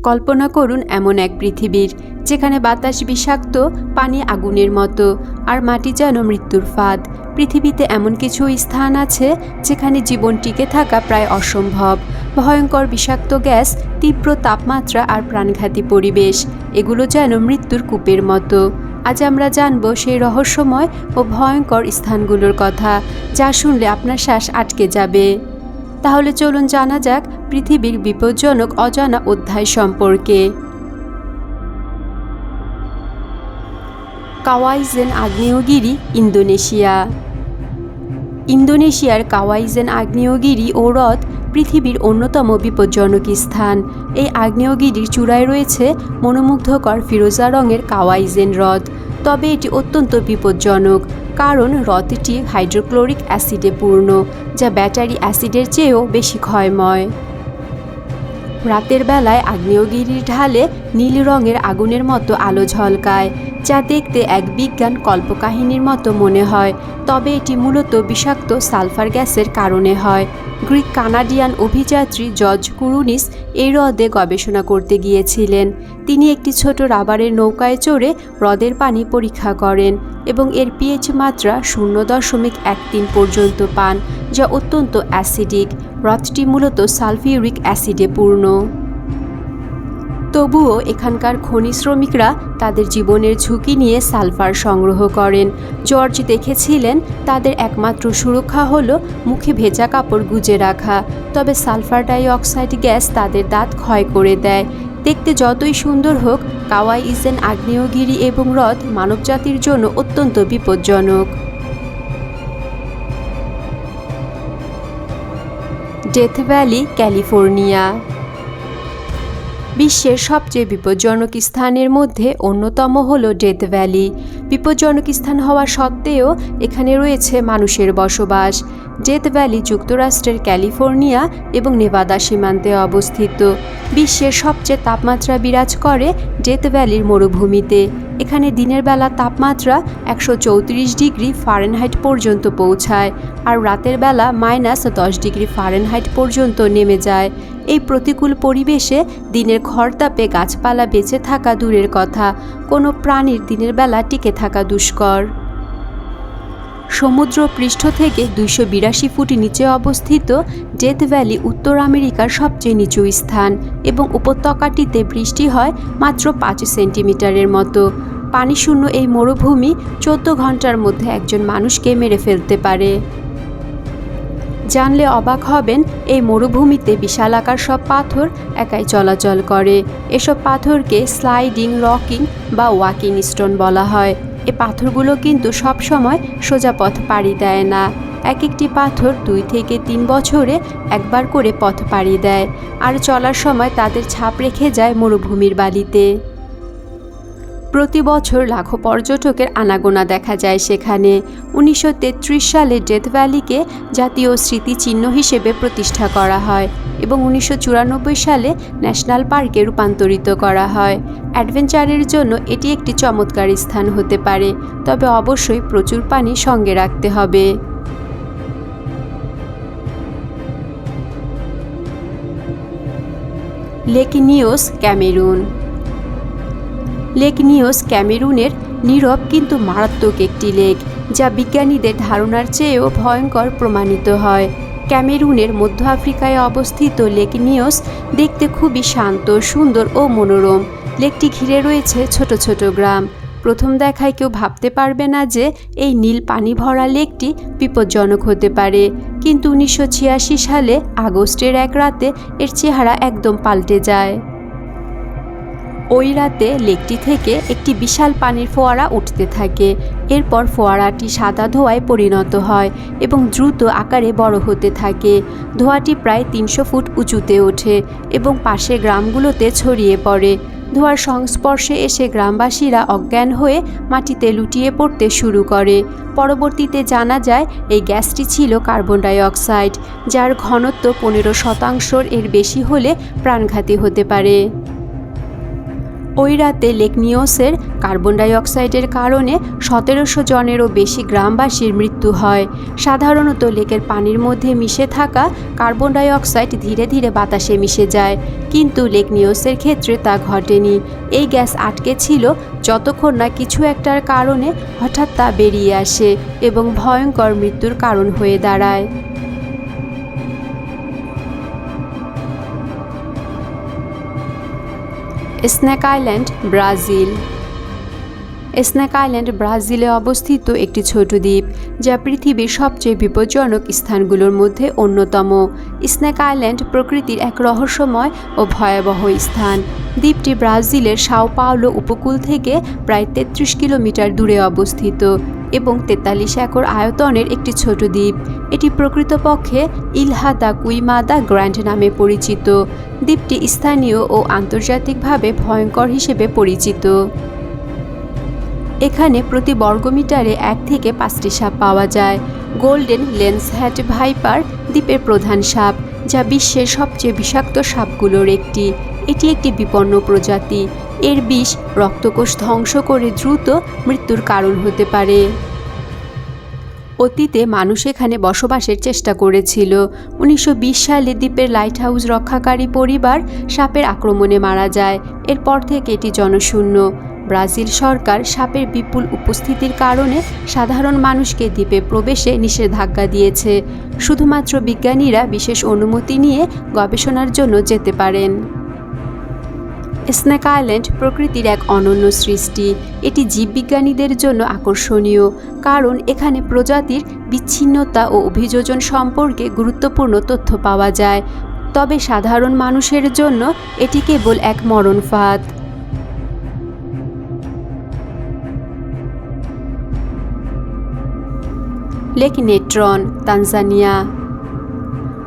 কল্পনা করুন এমন এক পৃথিবীর যেখানে বাতাস বিষাক্ত, পানি আগুনের মতো, আর মাটি যেন মৃত্যুর ফাঁদ। পৃথিবীতে এমন কিছু স্থান আছে যেখানে জীবন টিকে থাকা প্রায় অসম্ভব। ভয়ঙ্কর বিষাক্ত গ্যাস, তীব্র তাপমাত্রা আর প্রাণঘাতী পরিবেশ, এগুলো যেন মৃত্যুর কূপের মতো। আজ আমরা জানব সেই রহস্যময় ও ভয়ঙ্কর স্থানগুলোর কথা, যা শুনলে আপনার শ্বাস আটকে যাবে। তাহলে চলুন জানা যাক পৃথিবীর বিপজ্জনক অজানা অধ্যায় সম্পর্কে। কাওয়াইজেন আগ্নেয়গিরি, ইন্দোনেশিয়া। ইন্দোনেশিয়ার কাওয়াইজেন আগ্নেয়গিরি ও হ্রদ পৃথিবীর অন্যতম বিপজ্জনক স্থান। এই আগ্নেয়গিরির চূড়ায় রয়েছে মনোমুগ্ধকর ফিরোজা রঙের কাওয়াইজেন হ্রদ। তবে এটি অত্যন্ত বিপজ্জনক, কারণ হ্রদটি হাইড্রোক্লোরিক অ্যাসিডে পূর্ণ, যা ব্যাটারি অ্যাসিডের চেয়েও বেশি ক্ষয়ময়। রাতের বেলায় আগ্নেয়গিরির ঢালে নীল রঙের আগুনের মতো আলো ঝলকায়, যা দেখতে এক বিজ্ঞান কল্পকাহিনীর মতো মনে হয়। তবে এটি মূলত বিষাক্ত সালফার গ্যাসের কারণে হয়। গ্রিক কানাডিয়ান অভিযাত্রী জর্জ কুরুনিস এই হ্রদে গবেষণা করতে গিয়েছিলেন। তিনি একটি ছোট রাবারের নৌকায় চড়ে হ্রদের পানি পরীক্ষা করেন এবং এর পিএইচ মাত্রা 0.13 পর্যন্ত পান, যা অত্যন্ত অ্যাসিডিক। হ্রদটি মূলত সালফিউরিক অ্যাসিডে পূর্ণ। তবুও এখানকার খনি শ্রমিকরা তাদের জীবনের ঝুঁকি নিয়ে সালফার সংগ্রহ করেন। জর্জ দেখেছিলেন তাদের একমাত্র সুরক্ষা হলো মুখে ভেজা কাপড় গুজে রাখা, তবে সালফার ডাই অক্সাইড গ্যাস তাদের দাঁত ক্ষয় করে দেয়। দেখতে যতই সুন্দর হোক, কাওয়াইজেন আগ্নেয়গিরি এবং হ্রদ মানবজাতির জন্য অত্যন্ত বিপজ্জনক। Death valley, California. বিশ্বের সবচেয়ে বিপজ্জনক স্থানের মধ্যে অন্যতম হল ডেথ ভ্যালি। বিপজ্জনক স্থান হওয়া সত্ত্বেও এখানে রয়েছে মানুষের বসবাস। ডেথ ভ্যালি যুক্তরাষ্ট্রের ক্যালিফোর্নিয়া এবং নেভাদা সীমান্তে অবস্থিত। বিশ্বের সবচেয়ে তাপমাত্রা বিরাজ করে ডেথ ভ্যালির মরুভূমিতে। এখানে দিনের বেলা তাপমাত্রা 134 ডিগ্রি ফারেনহাইট পর্যন্ত পৌঁছায়, আর রাতের বেলা -10 ডিগ্রি ফারেনহাইট পর্যন্ত নেমে যায়। এই প্রতিকূল পরিবেশে দিনের খরতাপে গাছপালা বেঁচে থাকা দূরের কথা, কোনো প্রাণীর দিনের বেলা টিকে থাকা দুষ্কর। সমুদ্র পৃষ্ঠ থেকে 282 ফুট নিচে অবস্থিত ডেথ ভ্যালি উত্তর আমেরিকার সবচেয়ে নিচু স্থান এবং উপত্যকাটিতে বৃষ্টি হয় মাত্র 5 সেন্টিমিটারের মতো। পানিশূন্য এই মরুভূমি 14 ঘন্টার মধ্যে একজন মানুষকে মেরে ফেলতে পারে। জানলে অবাক হবেন, এই মরুভূমিতে বিশালাকার সব পাথর একাই চলাচল করে। এসব পাথরকে স্লাইডিং, রকিং বা ওয়াকিং স্টোন বলা হয়। এই পাথরগুলো কিন্তু সব সময় সোজা পথ পাড়ি দেয় না। এক একটি পাথর 2 থেকে 3 বছরে একবার করে পথ পাড়ি দেয়, আর চলার সময় তাদের ছাপ রেখে যায় মরুভূমির বালিতে। প্রতি বছর লাখো পর্যটকের আনাগোনা দেখা যায় সেখানে। 1933 সালে ডেথ ভ্যালিকে জাতীয় স্মৃতিচিহ্ন হিসেবে প্রতিষ্ঠা করা হয় এবং 1994 সালে ন্যাশনাল পার্কে রূপান্তরিত করা হয়। অ্যাডভেঞ্চারের জন্য এটি একটি চমৎকার স্থান হতে পারে, তবে অবশ্যই প্রচুর পানি সঙ্গে রাখতে হবে। Lake Nyos, Cameroon. Lake Nyos ক্যামেরুনের নীরব কিন্তু মারাত্মক একটি লেক, যা বিজ্ঞানীদের ধারণার চেয়েও ভয়ঙ্কর প্রমাণিত হয়। ক্যামেরুনের মধ্য আফ্রিকায় অবস্থিত লেক নিওস দেখতে খুবই শান্ত, সুন্দর ও মনোরম। লেকটি ঘিরে রয়েছে ছোট ছোট গ্রাম। প্রথম দেখায় কেউ ভাবতে পারবে না যে এই নীল পানি ভরা লেকটি বিপজ্জনক হতে পারে, কিন্তু 1986 সালে আগস্টের এক রাতে এর চেহারা একদম পাল্টে যায়। ওই রাতে লেকটি থেকে একটি বিশাল পানির ফোয়ারা উঠতে থাকে। এরপর ফোয়ারাটি সাদা ধোঁয়ায় পরিণত হয় এবং দ্রুত আকারে বড় হতে থাকে। ধোঁয়াটি প্রায় 300 ফুট উঁচুতে ওঠে এবং পাশের গ্রামগুলোতে ছড়িয়ে পড়ে। ধোঁয়ার সংস্পর্শে এসে গ্রামবাসীরা অজ্ঞান হয়ে মাটিতে লুটিয়ে পড়তে শুরু করে। পরবর্তীতে জানা যায় এই গ্যাসটি ছিল কার্বন ডাই অক্সাইড, যার ঘনত্ব 15% এর বেশি হলে প্রাণঘাতী হতে পারে। ওই রাতে লেক নিওসের কার্বন ডাই অক্সাইডের কারণে 1700 জনেরও বেশি গ্রামবাসীর মৃত্যু হয়। সাধারণত লেকের পানির মধ্যে মিশে থাকা কার্বন ডাই অক্সাইড ধীরে ধীরে বাতাসে মিশে যায়, কিন্তু লেক নিওসের ক্ষেত্রে তা ঘটেনি। এই গ্যাস আটকে ছিল যতক্ষণ না কিছু একটার কারণে হঠাৎ তা বেরিয়ে আসে এবং ভয়ঙ্কর মৃত্যুর কারণ হয়ে দাঁড়ায়। Snake island, Brazil. Snake island ব্রাজিলে অবস্থিত একটি ছোট দ্বীপ, যা পৃথিবীর সবচেয়ে বিপজ্জনক স্থানগুলোর মধ্যে অন্যতম। স্নেক আইল্যান্ড প্রকৃতির এক রহস্যময় ও ভয়াবহ স্থান। দ্বীপটি ব্রাজিলের সাও পাওলো উপকূল থেকে প্রায় 33 কিলোমিটার দূরে অবস্থিত এবং 43 একর আয়তনের একটি ছোট দ্বীপ। এটি প্রকৃতপক্ষে ইলহা দা কুইমাদা গ্র্যান্ড নামে পরিচিত। দ্বীপটি স্থানীয় ও আন্তর্জাতিকভাবে ভয়ঙ্কর হিসেবে পরিচিত। এখানে প্রতি বর্গমিটারে 1 থেকে 5টি সাপ পাওয়া যায়। গোল্ডেন লেন্স হ্যাট ভাইপার দ্বীপের প্রধান সাপ, যা বিশ্বের সবচেয়ে বিষাক্ত সাপগুলোর একটি। এটি একটি বিপন্ন প্রজাতি। এর বিষ রক্তকোষ ধ্বংস করে দ্রুত মৃত্যুর কারণ হতে পারে। অতীতে মানুষ এখানে বসবাসের চেষ্টা করেছিল। 1920 সালে দ্বীপের লাইট হাউস রক্ষাকারী পরিবার সাপের আক্রমণে মারা যায়। এরপর থেকে এটি জনশূন্য। ব্রাজিল সরকার সাপের বিপুল উপস্থিতির কারণে সাধারণ মানুষকে দ্বীপে প্রবেশে নিষেধাজ্ঞা দিয়েছে। শুধুমাত্র বিজ্ঞানীরা বিশেষ অনুমতি নিয়ে গবেষণার জন্য যেতে পারেন। স্নেক আইল্যান্ড প্রকৃতির এক অনন্য সৃষ্টি। এটি জীববিজ্ঞানীদের জন্য আকর্ষণীয়, কারণ এখানে প্রজাতির বিচ্ছিন্নতা ও অভিযোজন সম্পর্কে গুরুত্বপূর্ণ তথ্য পাওয়া যায়। তবে সাধারণ মানুষের জন্য এটি কেবল এক মরণ ফাঁদ। Lake Natron, Tanzania.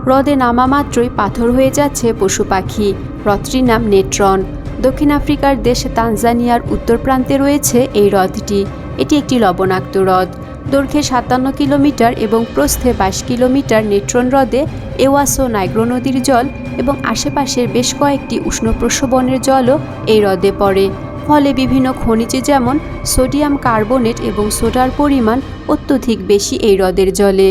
হ্রদে নামা মাত্রই পাথর হয়ে যাচ্ছে পশু পাখি। হ্রদটির নাম নেট্রন। দক্ষিণ আফ্রিকার দেশ তানজানিয়ার উত্তর প্রান্তে রয়েছে এই হ্রদটি। এটি একটি লবণাক্ত হ্রদ। দৈর্ঘ্যে 57 কিলোমিটার এবং প্রস্থে 22 কিলোমিটার নেট্রন হ্রদে এওয়াসো নাইগ্রো নদীর জল এবং আশেপাশের বেশ কয়েকটি উষ্ণ প্রস্রবণের জলও এই হ্রদে পড়ে। ফলে বিভিন্ন খনিজ যেমন সোডিয়াম কার্বনেট এবং সোডার পরিমাণ অত্যধিক বেশি এই হ্রদের জলে।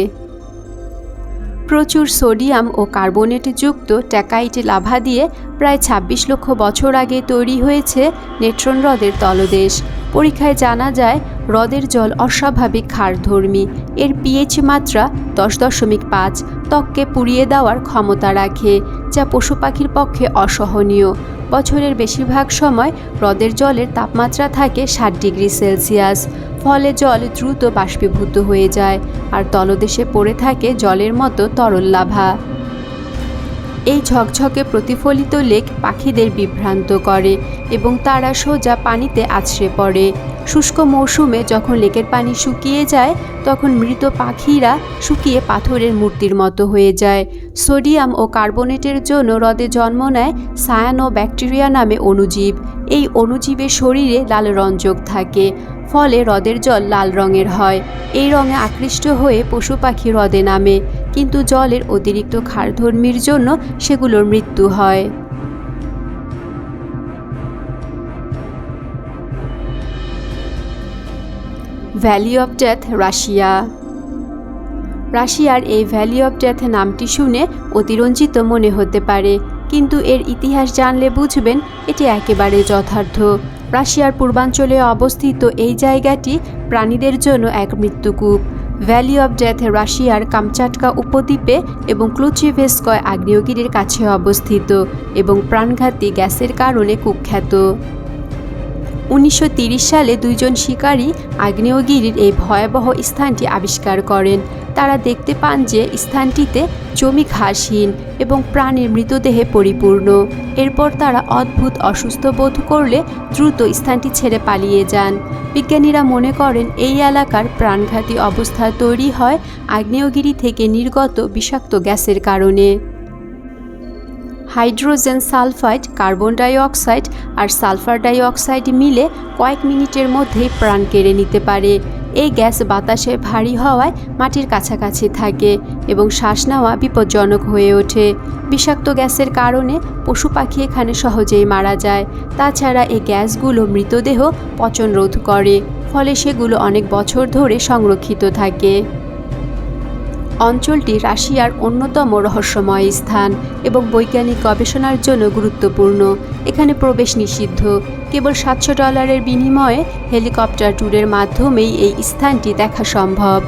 প্রচুর সোডিয়াম ও কার্বনেট যুক্ত ট্যাকাইট লাভা দিয়ে প্রায় 26 লক্ষ বছর আগে তৈরি হয়েছে নেট্রন হ্রদের তলদেশ। পরীক্ষায় জানা যায় হ্রদের জল অস্বাভাবিক ক্ষারধর্মী। এর পিএইচ মাত্রা 10.5 ত্বককে পুড়িয়ে দেওয়ার ক্ষমতা রাখে, যা পশু পাখির পক্ষে অসহনীয়। বছরের বেশিরভাগ সময় হ্রদের জলের তাপমাত্রা থাকে 60 ডিগ্রি সেলসিয়াস। ফলে জল দ্রুত বাষ্পীভূত হয়ে যায় আর তলদেশে পড়ে থাকে জলের মতো তরল লাভা। এই ঝকঝকে প্রতিফলিত লেক পাখিদের বিভ্রান্ত করে এবং তারা সোজা পানিতে আছড়ে পড়ে। শুষ্ক মৌসুমে যখন লেকের পানি শুকিয়ে যায়, তখন মৃত পাখিরা শুকিয়ে পাথরের মূর্তির মতো হয়ে যায়। সোডিয়াম ও কার্বনেটের জন্য হ্রদে জন্ম নেয় সায়ানোব্যাকটেরিয়া নামে অণুজীব। এই অণুজীবের শরীরে লাল রঞ্জক থাকে, ফলে হ্রদের জল লাল রঙের হয়। এই রঙে আকৃষ্ট হয়ে পশু পাখি হ্রদে নামে, কিন্তু জলের অতিরিক্ত ক্ষারধর্মীর জন্য সেগুলোর মৃত্যু হয়। Valley of death, Russia. রাশিয়ার এই ভ্যালি অফ ডেথ নামটি শুনে অতিরঞ্জিত মনে হতে পারে, কিন্তু এর ইতিহাস জানলে বুঝবেন এটি একেবারে যথার্থ। রাশিয়ার পূর্বাঞ্চলে অবস্থিত এই জায়গাটি প্রাণীদের জন্য এক মৃত্যুকূপ। ভ্যালি অফ ডেথ রাশিয়ার কামচাটকা উপদ্বীপে এবং ক্লুচিভেস্কয় আগ্নেয়গিরির কাছে অবস্থিত এবং প্রাণঘাতী গ্যাসের কারণে কুখ্যাত। 1930 সালে 2 জন শিকারী আগ্নেয়গিরির এই ভয়াবহ স্থানটি আবিষ্কার করেন। তারা দেখতে পান যে স্থানটিতে জমি ঘাসহীন এবং প্রাণীর মৃতদেহে পরিপূর্ণ। এরপর তারা অদ্ভুত অসুস্থ বোধ করলে দ্রুত স্থানটি ছেড়ে পালিয়ে যান। বিজ্ঞানীরা মনে করেন এই এলাকার প্রাণঘাতী অবস্থা তৈরি হয় আগ্নেয়গিরি থেকে নির্গত বিষাক্ত গ্যাসের কারণে। Hydrogen sulphide, carbon die oxide আর সালফার ডাই অক্সাইড মিলে কয়েক মিনিটের মধ্যেই প্রাণ কেড়ে নিতে পারে। এই গ্যাস বাতাসে ভারী হওয়ায় মাটির কাছাকাছি থাকে এবং শ্বাস নেওয়া বিপজ্জনক হয়ে ওঠে। বিষাক্ত গ্যাসের কারণে পশু পাখি এখানে সহজেই মারা যায়। তাছাড়া এই গ্যাসগুলো মৃতদেহ পচন রোধ করে, ফলে সেগুলো অনেক বছর ধরে সংরক্ষিত থাকে। অঞ্চলটি রাশিয়ার অন্যতম রহস্যময় স্থান এবং বৈজ্ঞানিক গবেষণার জন্য গুরুত্বপূর্ণ। এখানে প্রবেশ নিষিদ্ধ। কেবল $700 বিনিময়ে হেলিকপ্টার ট্যুরের মাধ্যমেই এই স্থানটি দেখা সম্ভব।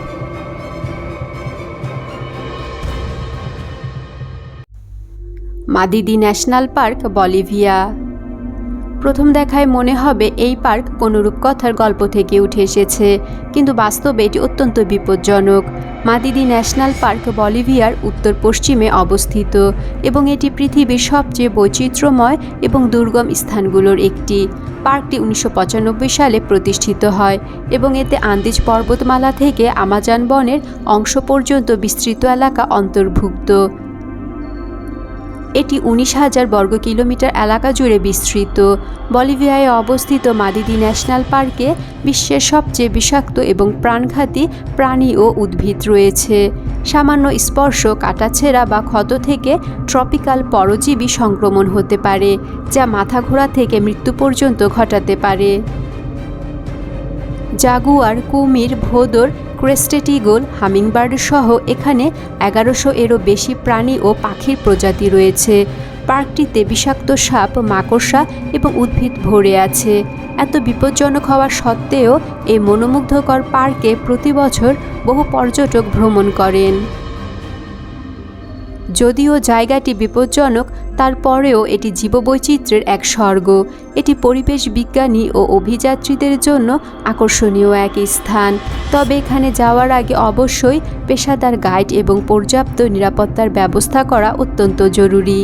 মাদিদি ন্যাশনাল পার্ক, বলিভিয়া। প্রথম দেখায় মনে হবে এই পার্ক কোনো রূপকথার গল্প থেকে উঠে এসেছে, কিন্তু বাস্তবে এটি অত্যন্ত বিপজ্জনক। মাদিদি ন্যাশনাল পার্ক বলিভিয়ার উত্তর পশ্চিমে অবস্থিত এবং এটি পৃথিবীর সবচেয়ে বৈচিত্র্যময় এবং দুর্গম স্থানগুলোর একটি। পার্কটি 1995 সালে প্রতিষ্ঠিত হয় এবং এতে আন্দিজ পর্বতমালা থেকে আমাজন বনের অংশ পর্যন্ত বিস্তৃত এলাকা অন্তর্ভুক্ত। এটি 19,000 বর্গ কিলোমিটার এলাকা জুড়ে বিস্তৃত। বলিভিয়ায় অবস্থিত মাদিদি ন্যাশনাল পার্কে বিশ্বের সবচেয়ে বিষাক্ত এবং প্রাণঘাতী প্রাণী ও উদ্ভিদ রয়েছে। সামান্য স্পর্শ, কাটাছেঁড়া বা ক্ষত থেকে ট্রপিক্যাল পরজীবী সংক্রমণ হতে পারে, যা মাথা ঘোরা থেকে মৃত্যু পর্যন্ত ঘটাতে পারে। জাগুয়ার, কুমির, ভোঁদড়, ক্রেস্টেড ঈগল, হামিংবার্ড সহ এখানে 1100-এরও বেশি প্রাণী ও পাখির প্রজাতি রয়েছে। পার্কটিতে বিষাক্ত সাপ, মাকড়সা এবং উদ্ভিদ ভরে আছে। এত বিপজ্জনক হওয়া সত্ত্বেও এই মনোমুগ্ধকর পার্কে প্রতি বছর বহু পর্যটক ভ্রমণ করেন। যদিও জায়গাটি বিপজ্জনক, তারপরেও এটি জীববৈচিত্র্যের এক স্বর্গ। এটি পরিবেশ বিজ্ঞানী ও অভিযাত্রীদের জন্য আকর্ষণীয় এক স্থান। তবে এখানে যাওয়ার আগে অবশ্যই পেশাদার গাইড এবং পর্যাপ্ত নিরাপত্তার ব্যবস্থা করা অত্যন্ত জরুরি।